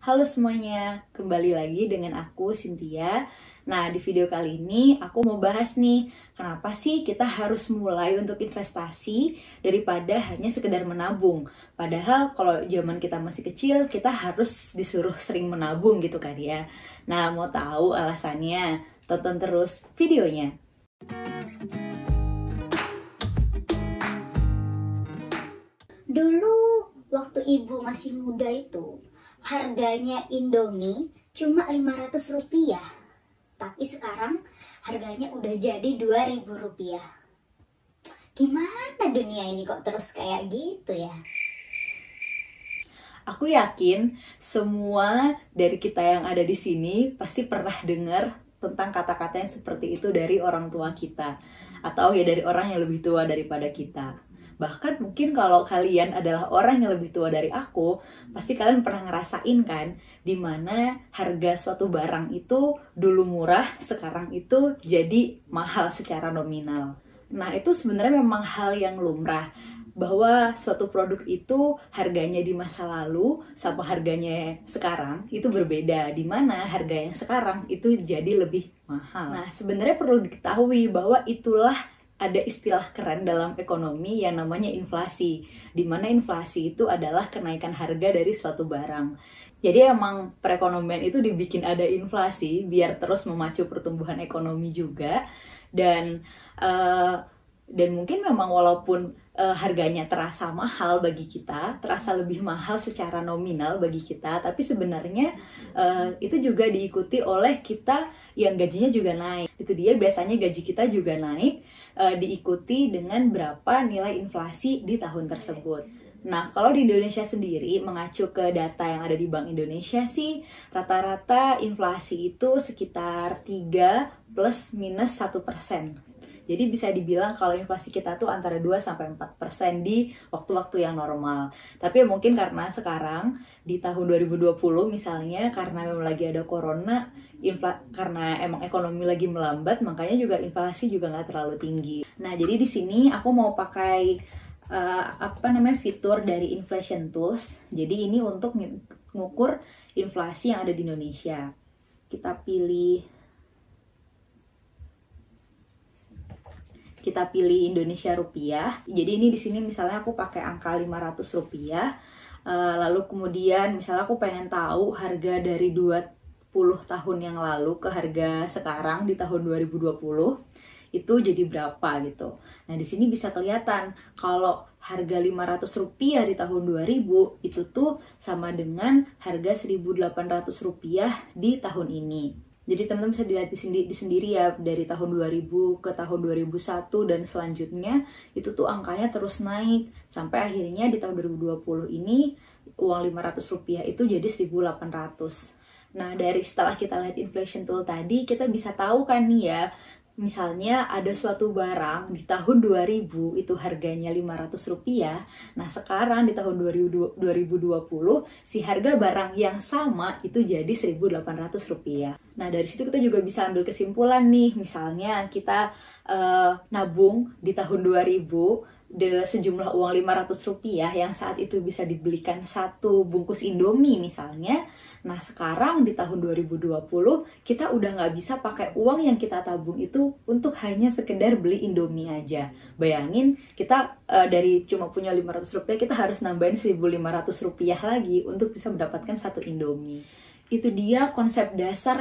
Halo semuanya, kembali lagi dengan aku Cynthia. Nah, di video kali ini aku mau bahas nih, kenapa sih kita harus mulai untuk investasi daripada hanya sekedar menabung. Padahal kalau zaman kita masih kecil, kita harus disuruh sering menabung gitu kan ya. Nah, mau tahu alasannya? Tonton terus videonya. Dulu waktu ibu masih muda itu harganya Indomie cuma 500 rupiah. Tapi sekarang harganya udah jadi 2.000 rupiah. Gimana dunia ini kok terus kayak gitu ya? Aku yakin semua dari kita yang ada di sini pasti pernah dengar tentang kata-kata yang seperti itu dari orang tua kita. Atau ya dari orang yang lebih tua daripada kita. Bahkan mungkin kalau kalian adalah orang yang lebih tua dari aku, pasti kalian pernah ngerasain kan, dimana harga suatu barang itu dulu murah, sekarang itu jadi mahal secara nominal. Nah, itu sebenarnya memang hal yang lumrah, bahwa suatu produk itu harganya di masa lalu sama harganya sekarang itu berbeda, di mana harga yang sekarang itu jadi lebih mahal. Nah, sebenarnya perlu diketahui bahwa itulah ada istilah keren dalam ekonomi yang namanya inflasi, di mana inflasi itu adalah kenaikan harga dari suatu barang. Jadi emang perekonomian itu dibikin ada inflasi biar terus memacu pertumbuhan ekonomi juga, dan mungkin memang walaupun harganya terasa mahal bagi kita, terasa lebih mahal secara nominal bagi kita, tapi sebenarnya itu juga diikuti oleh kita yang gajinya juga naik. Itu dia, biasanya gaji kita juga naik, diikuti dengan berapa nilai inflasi di tahun tersebut. Nah, kalau di Indonesia sendiri, mengacu ke data yang ada di Bank Indonesia sih, rata-rata inflasi itu sekitar 3 plus minus 1%. Jadi bisa dibilang kalau inflasi kita tuh antara 2-4% di waktu-waktu yang normal. Tapi mungkin karena sekarang di tahun 2020 misalnya, karena memang lagi ada corona, karena emang ekonomi lagi melambat, makanya juga inflasi juga nggak terlalu tinggi. Nah, jadi di sini aku mau pakai fitur dari Inflation Tools. Jadi ini untuk ngukur inflasi yang ada di Indonesia. Kita pilih Indonesia rupiah. Jadi ini di sini misalnya aku pakai angka 500 rupiah. Lalu kemudian misalnya aku pengen tahu harga dari 20 tahun yang lalu ke harga sekarang di tahun 2020 itu jadi berapa gitu. Nah, di sini bisa kelihatan kalau harga 500 rupiah di tahun 2000 itu tuh sama dengan harga 1.800 rupiah di tahun ini. Jadi teman-teman bisa dilihat di sendiri ya, dari tahun 2000 ke tahun 2001 dan selanjutnya itu tuh angkanya terus naik sampai akhirnya di tahun 2020 ini uang 500 rupiah itu jadi 1.800. Nah, setelah kita lihat inflation tool tadi, kita bisa tahu kan nih ya, misalnya ada suatu barang di tahun 2000 itu harganya 500 rupiah. Nah, sekarang di tahun 2020 si harga barang yang sama itu jadi 1.800 rupiah. Nah, dari situ kita juga bisa ambil kesimpulan nih. Misalnya kita nabung di tahun 2000 sejumlah uang 500 rupiah yang saat itu bisa dibelikan satu bungkus Indomie misalnya. Nah, sekarang di tahun 2020 kita udah nggak bisa pakai uang yang kita tabung itu untuk hanya sekedar beli Indomie aja. Bayangin kita dari cuma punya 500 rupiah, kita harus nambahin 1.500 rupiah lagi untuk bisa mendapatkan satu Indomie. Itu dia konsep dasar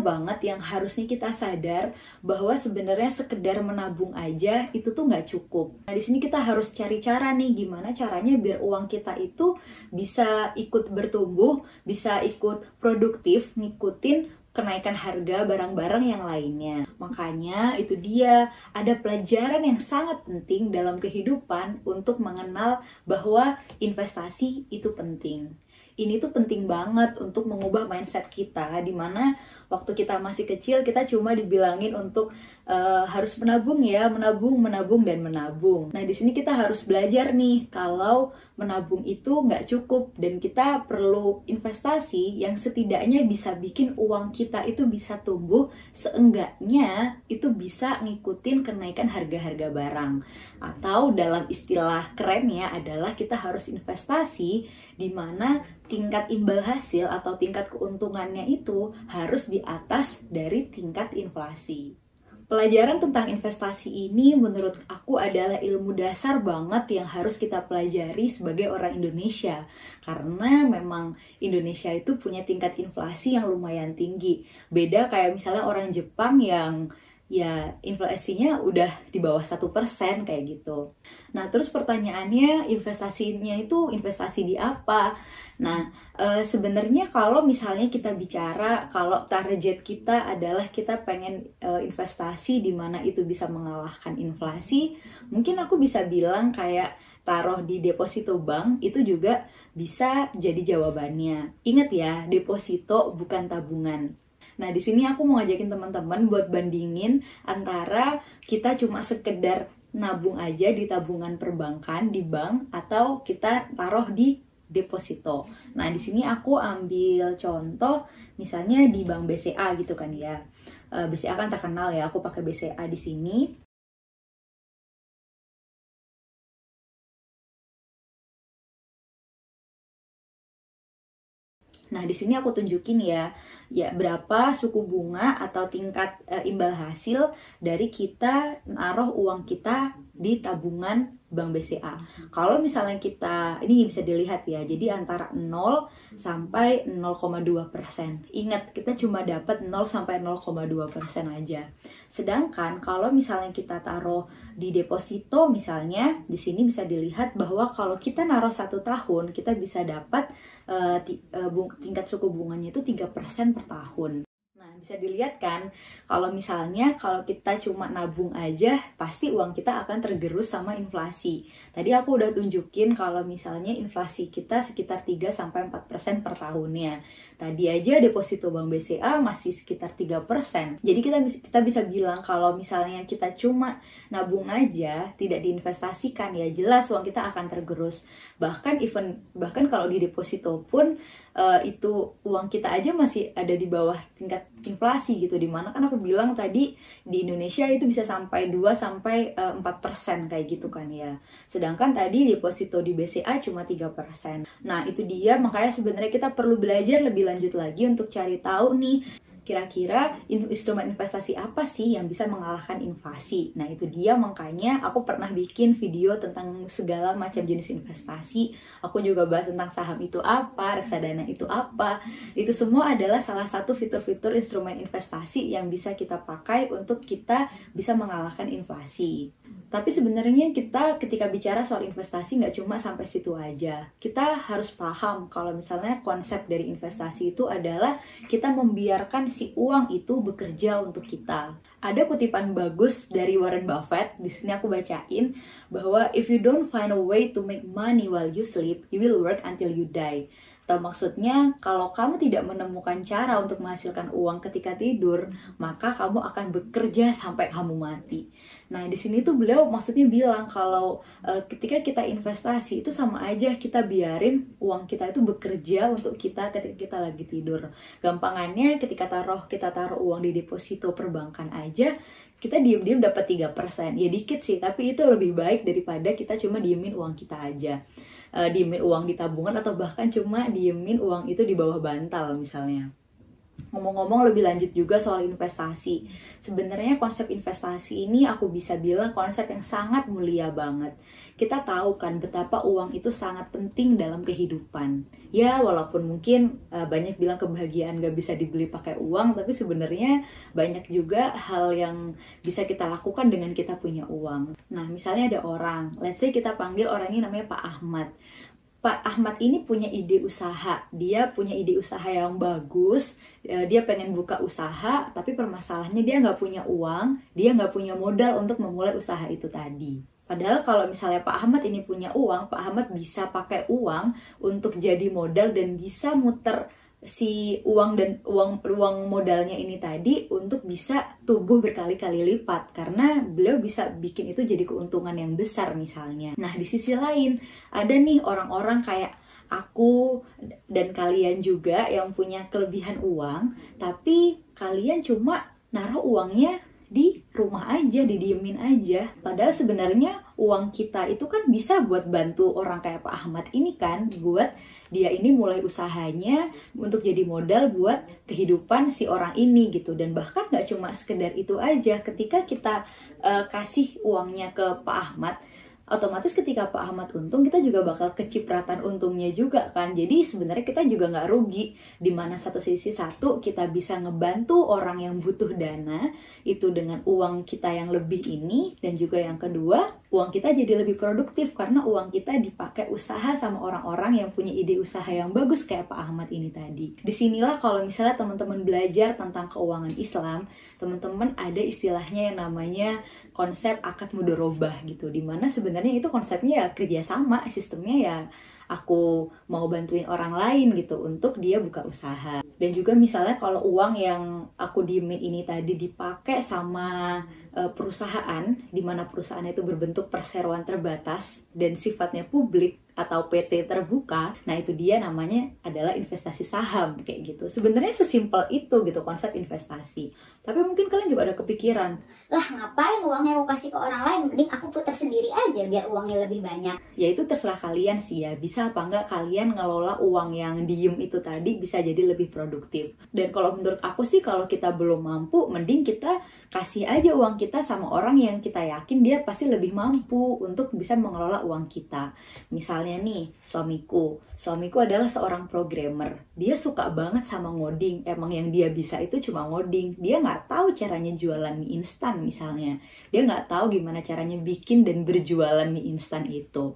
banget yang harusnya kita sadar, bahwa sebenarnya sekedar menabung aja itu tuh nggak cukup. Nah, di sini kita harus cari cara nih, gimana caranya biar uang kita itu bisa ikut bertumbuh, bisa ikut produktif, ngikutin kenaikan harga barang-barang yang lainnya. Makanya itu dia, ada pelajaran yang sangat penting dalam kehidupan untuk mengenal bahwa investasi itu penting. Ini tuh penting banget untuk mengubah mindset kita, dimana waktu kita masih kecil kita cuma dibilangin untuk harus menabung ya, menabung dan menabung. Nah, di sini kita harus belajar nih kalau menabung itu nggak cukup dan kita perlu investasi yang setidaknya bisa bikin uang kita itu bisa tumbuh, seenggaknya itu bisa ngikutin kenaikan harga-harga barang. Atau dalam istilah kerennya adalah kita harus investasi di mana tingkat imbal hasil atau tingkat keuntungannya itu harus di atas dari tingkat inflasi. Pelajaran tentang investasi ini menurut aku adalah ilmu dasar banget yang harus kita pelajari sebagai orang Indonesia. Karena memang Indonesia itu punya tingkat inflasi yang lumayan tinggi. Beda kayak misalnya orang Jepang yang ya inflasinya udah di bawah 1% kayak gitu. Nah terus pertanyaannya investasinya itu investasi di apa? Nah sebenarnya kalau misalnya kita bicara kalau target kita adalah kita pengen investasi di mana itu bisa mengalahkan inflasi, mungkin aku bisa bilang kayak taruh di deposito bank itu juga bisa jadi jawabannya. Ingat ya, deposito bukan tabungan. Nah, di sini aku mau ngajakin teman-teman buat bandingin antara kita cuma sekedar nabung aja di tabungan perbankan di bank atau kita taruh di deposito. Nah, di sini aku ambil contoh misalnya di Bank BCA gitu kan ya. BCA kan terkenal ya, aku pakai BCA di sini. Nah, di sini aku tunjukin ya berapa suku bunga atau tingkat imbal hasil dari kita naruh uang kita di tabungan Bank BCA. Kalau misalnya kita, ini bisa dilihat ya, jadi antara 0 sampai 0,2%. Ingat, kita cuma dapat 0 sampai 0,2% aja. Sedangkan kalau misalnya kita taruh di deposito misalnya, di sini bisa dilihat bahwa kalau kita naruh 1 tahun, kita bisa dapat tingkat suku bunganya itu 3% per tahun. Nah, bisa dilihat kan, kalau misalnya kalau kita cuma nabung aja, pasti uang kita akan tergerus sama inflasi. Tadi aku udah tunjukin kalau misalnya inflasi kita sekitar 3-4% per tahunnya. Tadi aja deposito Bank BCA masih sekitar 3%. Jadi kita bisa bilang kalau misalnya kita cuma nabung aja, tidak diinvestasikan, ya jelas uang kita akan tergerus. Bahkan kalau di deposito pun itu uang kita aja masih ada di bawah tingkat inflasi gitu, dimana kan aku bilang tadi di Indonesia itu bisa sampai 2-4% kayak gitu kan ya, sedangkan tadi deposito di BCA cuma 3%. Nah itu dia, makanya sebenarnya kita perlu belajar lebih lanjut lagi untuk cari tahu nih kira-kira instrumen investasi apa sih yang bisa mengalahkan inflasi. Nah itu dia, makanya aku pernah bikin video tentang segala macam jenis investasi. Aku juga bahas tentang saham itu apa, reksadana itu apa. Itu semua adalah salah satu fitur-fitur instrumen investasi yang bisa kita pakai untuk kita bisa mengalahkan inflasi. Tapi sebenarnya kita ketika bicara soal investasi nggak cuma sampai situ aja. Kita harus paham kalau misalnya konsep dari investasi itu adalah kita membiarkan si uang itu bekerja untuk kita. Ada kutipan bagus dari Warren Buffett, di sini aku bacain, bahwa if you don't find a way to make money while you sleep, you will work until you die. Atau maksudnya, kalau kamu tidak menemukan cara untuk menghasilkan uang ketika tidur, maka kamu akan bekerja sampai kamu mati. Nah, di sini tuh beliau maksudnya bilang kalau ketika kita investasi itu sama aja kita biarin uang kita itu bekerja untuk kita ketika kita lagi tidur. Gampangannya ketika kita taruh uang di deposito perbankan aja, kita diem-diem dapat 3%. Ya dikit sih, tapi itu lebih baik daripada kita cuma diemin uang kita aja. Diemin uang di tabungan atau bahkan cuma diemin uang itu di bawah bantal misalnya. Ngomong-ngomong lebih lanjut juga soal investasi. Sebenarnya konsep investasi ini aku bisa bilang konsep yang sangat mulia banget. Kita tahu kan betapa uang itu sangat penting dalam kehidupan. Ya walaupun mungkin banyak bilang kebahagiaan gak bisa dibeli pakai uang, tapi sebenarnya banyak juga hal yang bisa kita lakukan dengan kita punya uang. Nah misalnya ada orang, let's say kita panggil orang ini namanya Pak Ahmad. Pak Ahmad ini punya ide usaha, dia punya ide usaha yang bagus, dia pengen buka usaha, tapi permasalahannya dia nggak punya uang, dia nggak punya modal untuk memulai usaha itu tadi. Padahal kalau misalnya Pak Ahmad ini punya uang, Pak Ahmad bisa pakai uang untuk jadi modal dan bisa muter si uang dan uang modalnya ini tadi untuk bisa tumbuh berkali-kali lipat, karena beliau bisa bikin itu jadi keuntungan yang besar misalnya. Nah, di sisi lain ada nih orang-orang kayak aku dan kalian juga yang punya kelebihan uang, tapi kalian cuma naruh uangnya di rumah aja, didiemin aja. Padahal sebenarnya uang kita itu kan bisa buat bantu orang kayak Pak Ahmad ini kan, buat dia ini mulai usahanya untuk jadi modal buat kehidupan si orang ini gitu. Dan bahkan gak cuma sekedar itu aja, ketika kita kasih uangnya ke Pak Ahmad, otomatis ketika Pak Ahmad untung, kita juga bakal kecipratan untungnya juga kan. Jadi sebenarnya kita juga nggak rugi, dimana satu sisi kita bisa ngebantu orang yang butuh dana itu dengan uang kita yang lebih ini, dan juga yang kedua, uang kita jadi lebih produktif karena uang kita dipakai usaha sama orang-orang yang punya ide usaha yang bagus kayak Pak Ahmad ini tadi. Disinilah kalau misalnya teman-teman belajar tentang keuangan Islam, teman-teman ada istilahnya yang namanya konsep akad mudharabah gitu, dimana sebenarnya itu konsepnya ya kerjasama, sistemnya ya aku mau bantuin orang lain gitu untuk dia buka usaha. Dan juga misalnya kalau uang yang aku diemin ini tadi dipakai sama perusahaan, di mana perusahaan itu berbentuk perseroan terbatas dan sifatnya publik atau PT terbuka, nah itu dia namanya adalah investasi saham kayak gitu. Sebenarnya sesimpel itu gitu konsep investasi. Tapi mungkin kalian juga ada kepikiran, Lah ngapain uangnya aku kasih ke orang lain, mending aku putar sendiri aja biar uangnya lebih banyak. ya itu terserah kalian sih ya, bisa apa enggak kalian ngelola uang yang diem itu tadi bisa jadi lebih produktif. Dan kalau menurut aku sih, kalau kita belum mampu, mending kita kasih aja uang kita sama orang yang kita yakin dia pasti lebih mampu untuk bisa mengelola uang kita. Misalnya nih, suamiku adalah seorang programmer, dia suka banget sama ngoding, emang yang dia bisa itu cuma ngoding, dia nggak tahu caranya jualan mie instan misalnya, dia nggak tahu gimana caranya bikin dan berjualan mie instan itu.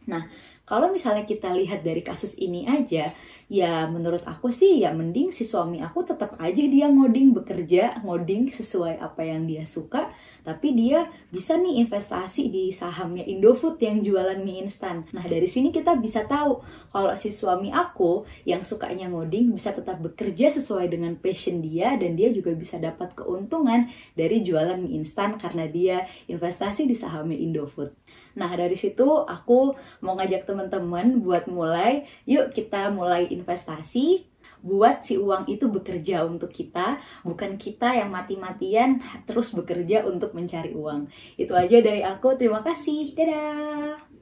Nah, kalau misalnya kita lihat dari kasus ini aja, ya menurut aku sih ya mending si suami aku tetap aja dia bekerja ngoding sesuai apa yang dia suka, tapi dia bisa nih investasi di sahamnya Indofood yang jualan mie instan. Nah, dari sini kita bisa tahu kalau si suami aku yang sukanya ngoding bisa tetap bekerja sesuai dengan passion dia, dan dia juga bisa dapat keuntungan dari jualan mie instan karena dia investasi di sahamnya Indofood. Nah, dari situ aku mau ngajak teman-teman buat mulai, yuk kita mulai investasi, buat si uang itu bekerja untuk kita, bukan kita yang mati-matian terus bekerja untuk mencari uang. Itu aja dari aku, terima kasih, dadah!